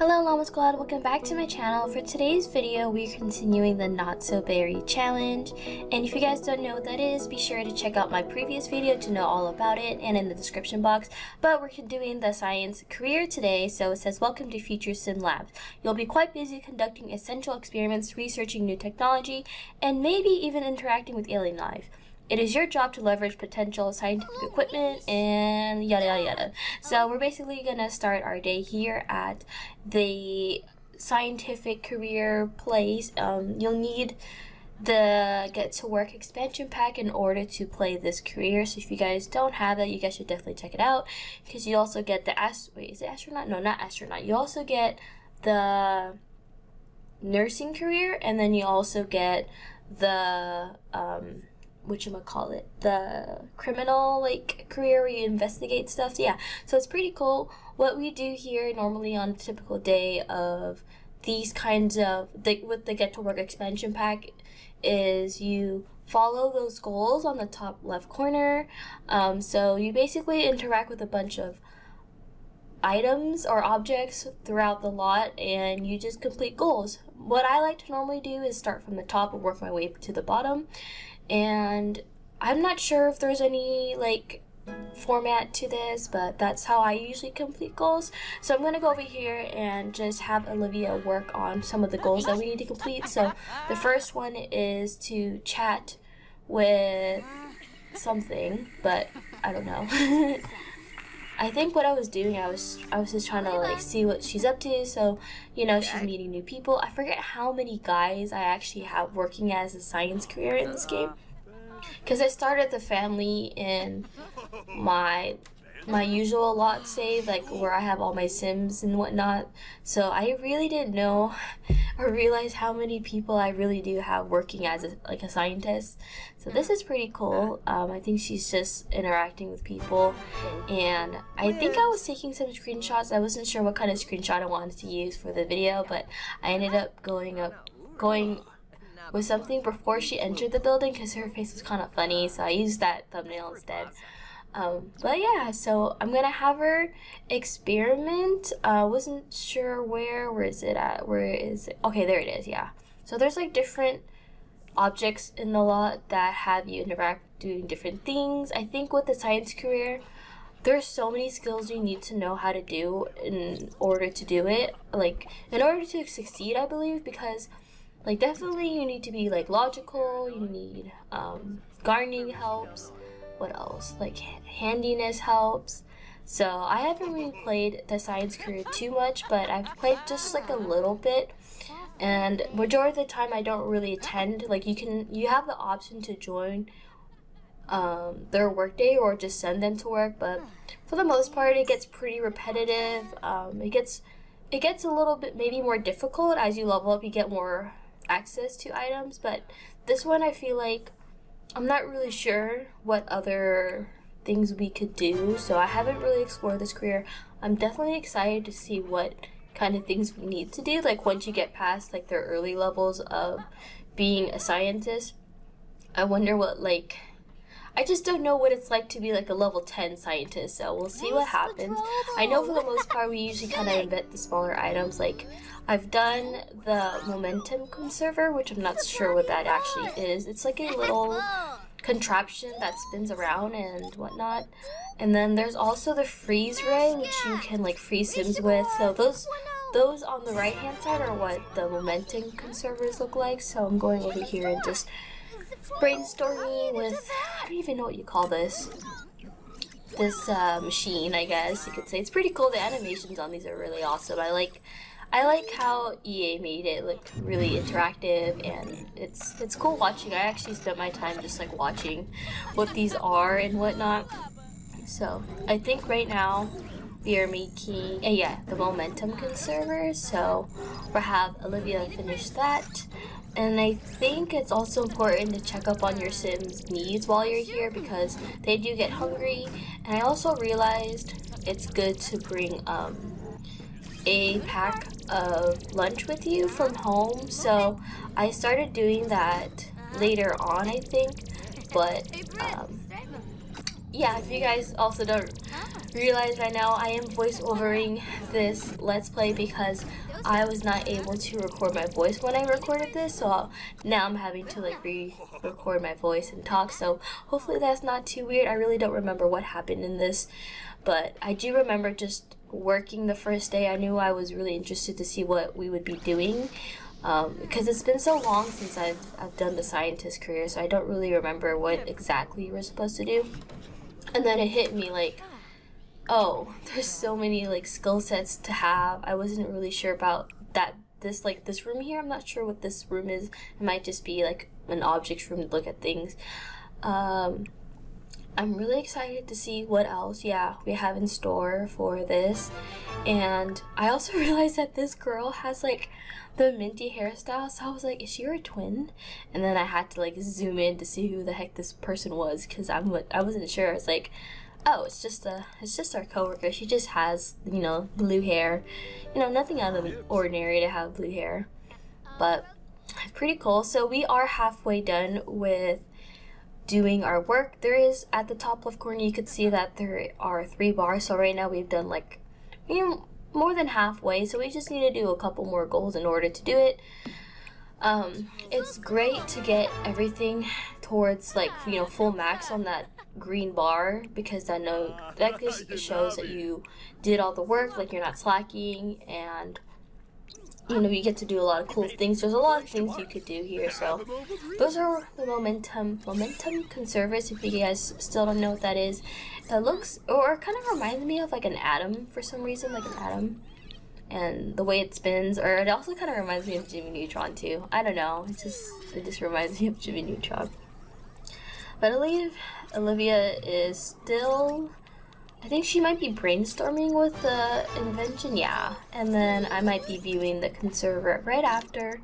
Hello Llama Squad, welcome back to my channel. For today's video, we're continuing the Not So Berry challenge. And if you guys don't know what that is, be sure to check out my previous video to know all about it and in the description box. But we're doing the science career today, so it says welcome to Future Sim Labs. You'll be quite busy conducting essential experiments, researching new technology, and maybe even interacting with alien life. It is your job to leverage potential scientific equipment and yada yada yada. So we're basically gonna start our day here at the scientific career place. You'll need the Get to Work expansion pack in order to play this career. So if you guys don't have that, you guys should definitely check it out, because you also get the is it astronaut? No, not astronaut. You also get the nursing career, and then you also get the the criminal career where you investigate stuff. Yeah, so it's pretty cool. What we do here normally on a typical day of these kinds of with the Get to Work expansion pack is you follow those goals on the top left corner. So you basically interact with a bunch of items or objects throughout the lot, and you just complete goals. What I like to normally do is start from the top and work my way to the bottom. And I'm not sure if there's any format to this, but that's how I usually complete goals. So I'm gonna go over here and just have Olivia work on some of the goals that we need to complete. So the first one is to chat with something, but I don't know. I think what I was doing, I was just trying to see what she's up to. So, you know, she's meeting new people. I forget how many guys I actually have working as a science career in this game, because I started the family in my usual lot save, where I have all my sims and whatnot. So I really didn't know or realize how many people I really do have working as a scientist. So this is pretty cool. I think she's just interacting with people, and I think I was taking some screenshots. I wasn't sure what kind of screenshot I wanted to use for the video, but I ended up going with something before she entered the building because her face was kind of funny, so I used that thumbnail instead. But yeah, so I'm gonna have her experiment. Wasn't sure where is it at? Where is it? Okay, there it is. Yeah. So there's different objects in the lot that have you interact doing different things. I think with the science career, there's so many skills you need to know how to do in order to do it. In order to succeed, I believe, because definitely you need to be logical. You need gardening helps. What else? Handiness helps. So I haven't really played the science career too much, but I've played just a little bit, and majority of the time I don't really attend. You have the option to join their workday or just send them to work, but for the most part it gets pretty repetitive. It gets a little bit maybe more difficult as you level up. You get more access to items, but this one I feel I'm not really sure what other things we could do, so I haven't really explored this career. I'm definitely excited to see what kind of things we need to do, once you get past their early levels of being a scientist. I wonder what I just don't know what it's like to be a level 10 scientist, so we'll see what happens. I know for the most part we usually kind of invent the smaller items. I've done the momentum conserver, which I'm not sure what that actually is. It's a little contraption that spins around and whatnot. And then there's also the freeze ray, which you can freeze sims with. So those on the right hand side are what the momentum conservers look like. So I'm going over here and just brainstorming with, I don't even know what you call this machine, I guess you could say. It's pretty cool. The animations on these are really awesome. I like how EA made it really interactive, and it's cool watching. I actually spent my time just watching what these are and whatnot. So I think right now we are making the momentum conserver, so we'll have Olivia finish that. And I think it's also important to check up on your Sims' needs while you're here, because they do get hungry. And I also realized it's good to bring a pack of lunch with you from home, so I started doing that later on, I think. But yeah, if you guys also don't realize right now I am voice-overing this Let's Play because I was not able to record my voice when I recorded this, so now I'm having to like re-record my voice and talk, so hopefully that's not too weird. I really don't remember what happened in this, but I do remember just working the first day. I knew I was really interested to see what we would be doing, because it's been so long since I've done the scientist career, so I don't really remember what exactly we're supposed to do. And then it hit me like, oh, there's so many like skill sets to have. I wasn't really sure about that. This room here, I'm not sure what this room is. It might just be like an objects room to look at things. I'm really excited to see what else, yeah, we have in store for this. And I also realized that this girl has like the minty hairstyle, so I was like, is she your twin? And then I had to like zoom in to see who the heck this person was, because I wasn't sure. I was like, oh, it's just our coworker. She just has, you know, blue hair. You know, nothing out of the ordinary to have blue hair, but it's pretty cool. So we are halfway done with doing our work. There is, at the top left corner, you could see that there are 3 bars. So right now we've done like, you know, more than halfway. So we just need to do a couple more goals in order to do it. It's great to get everything towards like, you know, full max on that green bar, because I know that just shows that you did all the work, like you're not slacking, and you know, you get to do a lot of cool things. There's a lot of things you could do here. So those are the momentum conservers. If you guys still don't know what that is, it looks, or kind of reminds me of like an atom for some reason, like an atom, and the way it spins. Or it also kind of reminds me of Jimmy Neutron too. I don't know, it just reminds me of Jimmy Neutron. But I believe Olivia is still, I think she might be brainstorming with the invention, yeah. And then I might be viewing the conserver right after.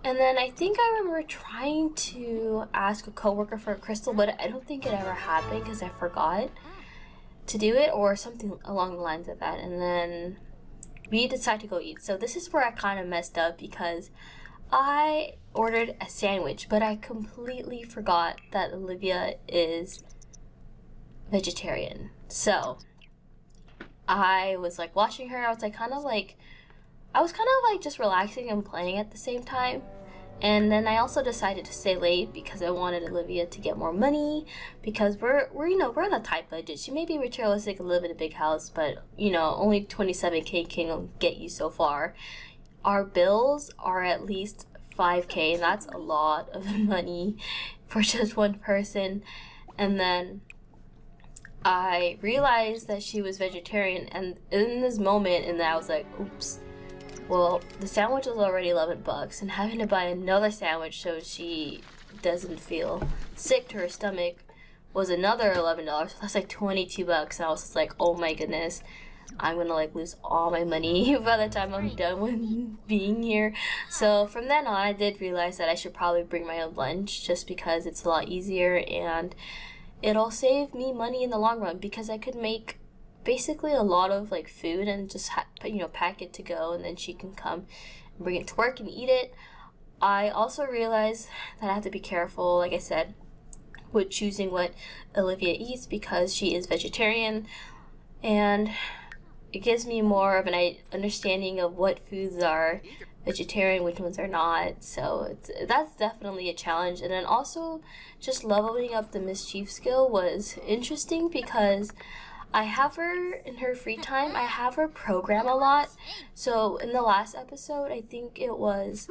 And then I think I remember trying to ask a coworker for a crystal, but I don't think it ever happened because I forgot to do it or something along the lines of that. And then we decided to go eat. So this is where I kind of messed up, because I ordered a sandwich, but I completely forgot that Olivia is vegetarian. So I was like watching her. I was kind of like just relaxing and playing at the same time. And then I also decided to stay late because I wanted Olivia to get more money, because we're you know, we're on a tight budget. She may be materialistic and live in a big house, but you know, only 27K can get you so far. Our bills are at least 5K, and that's a lot of money for just one person. And then I realized that she was vegetarian, and in this moment, and I was like, oops. Well, the sandwich was already 11 bucks, and having to buy another sandwich so she doesn't feel sick to her stomach was another $11. So that's like 22 bucks. And I was just like, oh my goodness, I'm gonna like lose all my money by the time I'm done with being here. So from then on, I did realize that I should probably bring my own lunch, just because it's a lot easier and it'll save me money in the long run, because I could make basically a lot of like food and just you know, pack it to go, and then she can come and bring it to work and eat it. I also realized that I have to be careful, like I said, with choosing what Olivia eats, because she is vegetarian, and it gives me more of an understanding of what foods are vegetarian, which ones are not. So that's definitely a challenge. And then also just leveling up the mischief skill was interesting, because I have her in her free time. I have her program a lot. So in the last episode, I think it was,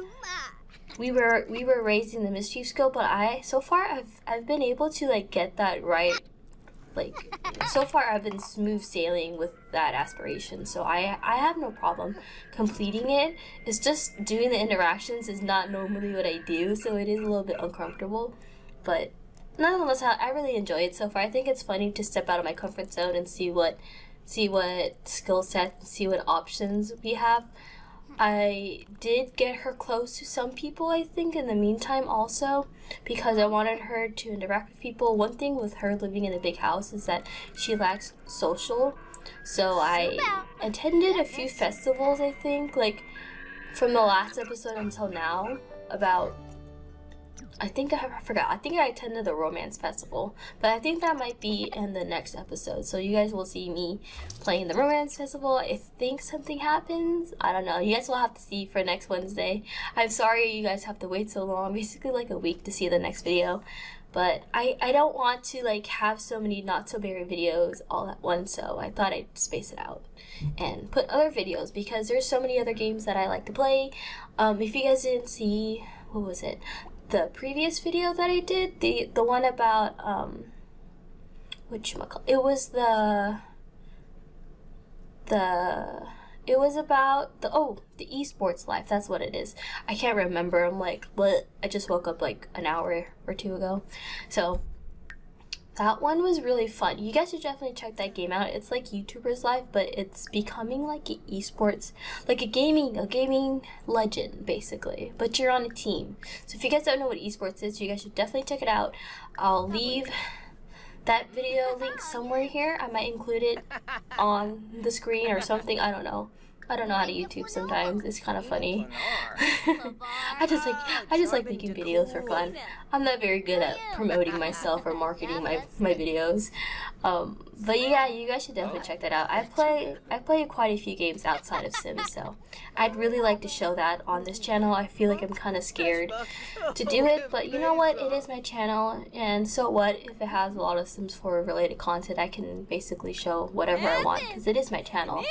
we were raising the mischief skill, but so far I've been able to like get that right. Like, so far I've been smooth sailing with that aspiration, so I have no problem completing it. It's just doing the interactions is not normally what I do, so it is a little bit uncomfortable, but nonetheless, I really enjoy it so far. I think it's funny to step out of my comfort zone and see what skill sets, see what options we have. I did get her close to some people, I think, in the meantime also, because I wanted her to interact with people. One thing with her living in a big house is that she lacks social. So I attended a few festivals, I think, like from the last episode until now, about I think I forgot. I think I attended the romance festival, but I think that might be in the next episode. So you guys will see me playing the romance festival. I think something happens. I don't know. You guys will have to see for next Wednesday. I'm sorry you guys have to wait so long. Basically like a week to see the next video. But I don't want to like have so many not so berry videos all at once, so I thought I'd space it out and put other videos because there's so many other games that I like to play. If you guys didn't see, what was it? The previous video that I did, the one about it was it was about the esports life. That's what it is. I can't remember. I'm like, what? I just woke up like an hour or two ago. So that one was really fun. You guys should definitely check that game out. It's like YouTuber's life, but it's becoming like an esports, like a gaming legend basically. But you're on a team. So if you guys don't know what esports is, you guys should definitely check it out. I'll leave that video link somewhere here. I might include it on the screen or something. I don't know. I don't know how to YouTube sometimes. It's kind of funny. I just like making videos for fun. I'm not very good at promoting myself or marketing my videos. But yeah, you guys should definitely check that out. I play quite a few games outside of Sims, so I'd really like to show that on this channel. I feel like I'm kind of scared to do it, but you know what? It is my channel, and so what if it has a lot of Sims 4 related content? I can basically show whatever I want because it is my channel.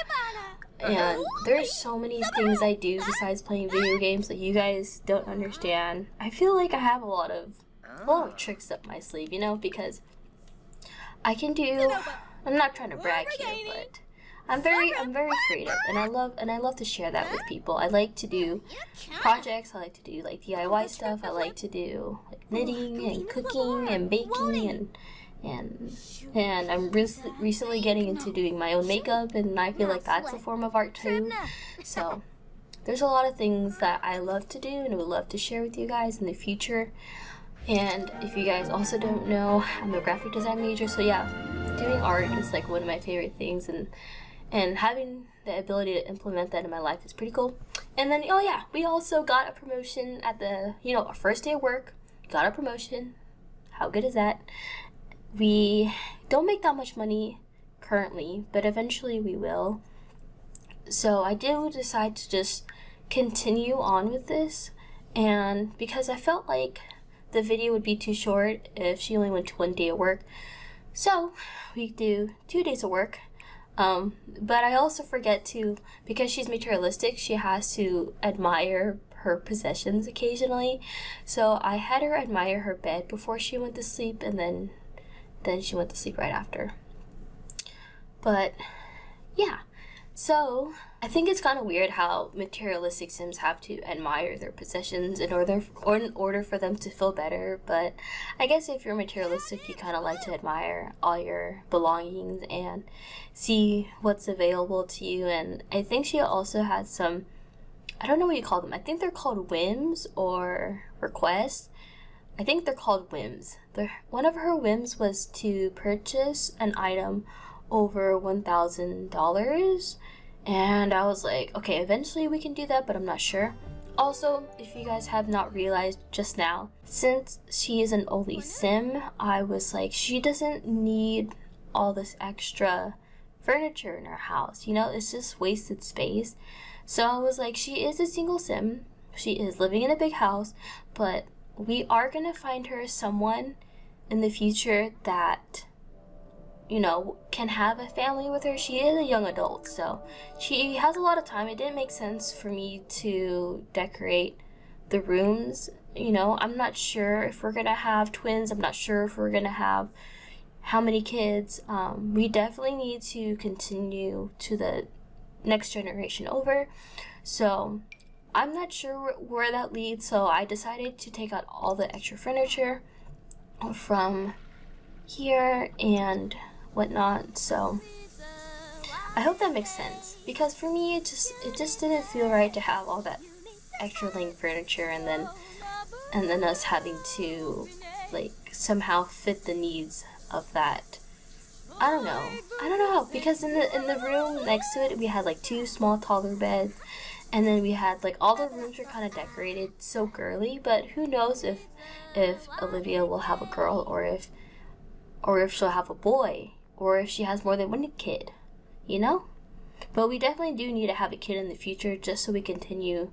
And there's so many things I do besides playing video games that you guys don't understand. I feel like I have a lot of tricks up my sleeve, you know, because I can do, I'm not trying to brag here, but I'm very creative, and I love to share that with people. I like to do projects. I like to do like DIY stuff. I like to do like knitting and cooking and baking and I'm recently getting into doing my own makeup, and I feel like that's a form of art too. So there's a lot of things that I love to do and would love to share with you guys in the future. And if you guys also don't know, I'm a graphic design major, so yeah, doing art is like one of my favorite things, and having the ability to implement that in my life is pretty cool. And then, oh yeah, we also got a promotion at the, our first day of work. Got a promotion. How good is that? We don't make that much money currently, but eventually we will. So I did decide to just continue on with this, and because I felt like the video would be too short if she only went to 1 day of work. So we do 2 days of work. But I also forget to, because she's materialistic, she has to admire her possessions occasionally. So I had her admire her bed before she went to sleep, and then she went to sleep right after. But yeah, so I think it's kind of weird how materialistic Sims have to admire their possessions in order for them to feel better. But I guess if you're materialistic, you kind of like to admire all your belongings and see what's available to you. And I think she also had some, I don't know what you call them. I think they're called whims or requests. I think they're called whims. One of her whims was to purchase an item over $1,000, and I was like, okay, eventually we can do that, but I'm not sure. Also, if you guys have not realized just now, since she is an only Sim, I was like, she doesn't need all this extra furniture in her house, it's just wasted space. So I was like, she is a single Sim, she is living in a big house, but we are gonna find her someone in the future that, can have a family with her. She is a young adult, so she has a lot of time. It didn't make sense for me to decorate the rooms. I'm not sure if we're gonna have twins. I'm not sure if we're gonna have how many kids. We definitely need to continue to the next generation over. So I'm not sure where that leads, so I decided to take out all the extra furniture from here and whatnot. So I hope that makes sense, because for me it just didn't feel right to have all that extra length furniture and then us having to like somehow fit the needs of that. I don't know how, because in the room next to it we had like 2 small toddler beds, And then we had like all the rooms were kind of decorated so girly, but who knows if Olivia will have a girl or if she'll have a boy or if she has more than one kid, you know? But we definitely do need to have a kid in the future just so we continue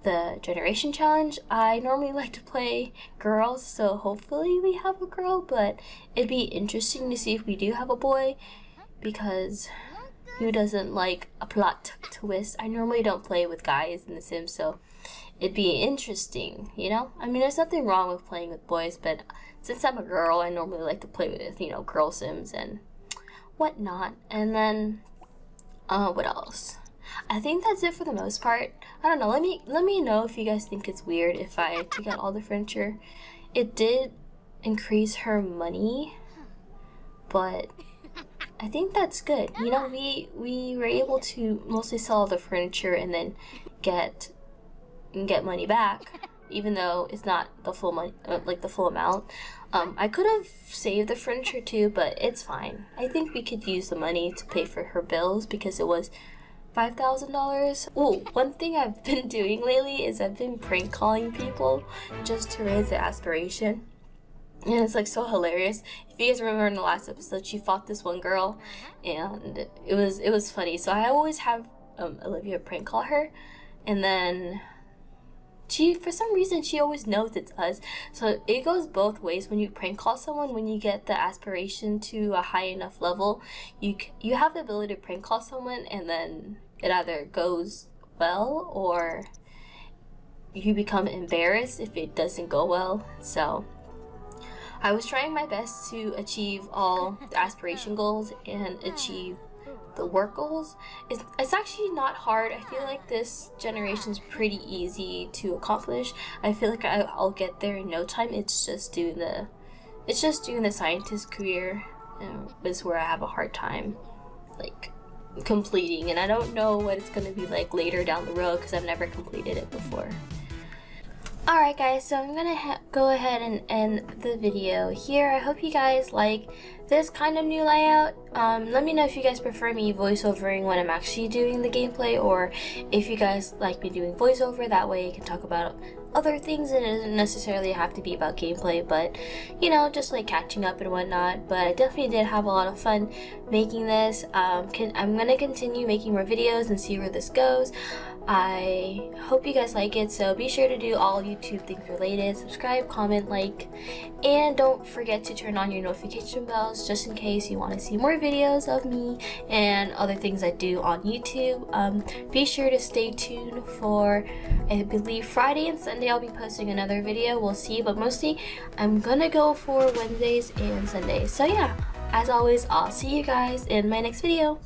the generation challenge. I normally like to play girls, so hopefully we have a girl, but it'd be interesting to see if we do have a boy, because who doesn't like a plot twist? I normally don't play with guys in The Sims, so it'd be interesting, you know? I mean, there's nothing wrong with playing with boys, but since I'm a girl, I normally like to play with, you know, girl Sims and whatnot. And then, what else? I think that's it for the most part. I don't know, let me know if you guys think it's weird if I take out all the furniture. It did increase her money, but I think that's good. You know, we were able to mostly sell all the furniture and then get money back, even though it's not the full money, like the full amount. I could have saved the furniture too, but it's fine. I think we could use the money to pay for her bills because it was $5,000. Oh, one thing I've been doing lately is I've been prank calling people just to raise their aspiration. And it's like so hilarious. If you guys remember in the last episode, she fought this one girl, and it was funny. So I always have Olivia prank call her, and then for some reason she always knows it's us. So it goes both ways. When you prank call someone, when you get the aspiration to a high enough level, you have the ability to prank call someone, and then it either goes well or you become embarrassed if it doesn't go well. So I was trying my best to achieve all the aspiration goals and achieve the work goals. It's actually not hard. I feel like this generation is pretty easy to accomplish. I feel like I'll get there in no time. It's just doing the scientist career is where I have a hard time like completing, and I don't know what it's gonna be like later down the road because I've never completed it before. Alright guys, so I'm gonna go ahead and end the video here. I hope you guys like this kind of new layout. Let me know if you guys prefer me voiceovering when I'm actually doing the gameplay, or if you guys like me doing voiceover. That way I can talk about other things and it doesn't necessarily have to be about gameplay, but you know, just like catching up and whatnot. But I definitely did have a lot of fun making this. I'm gonna continue making more videos and see where this goes. I hope you guys like it, so be sure to do all YouTube things related. Subscribe, comment, like, and don't forget to turn on your notification bells just in case you want to see more videos of me and other things I do on YouTube. Be sure to stay tuned for, I believe, Friday and Sunday I'll be posting another video. We'll see, but mostly I'm gonna go for Wednesdays and Sundays. So yeah, as always, I'll see you guys in my next video.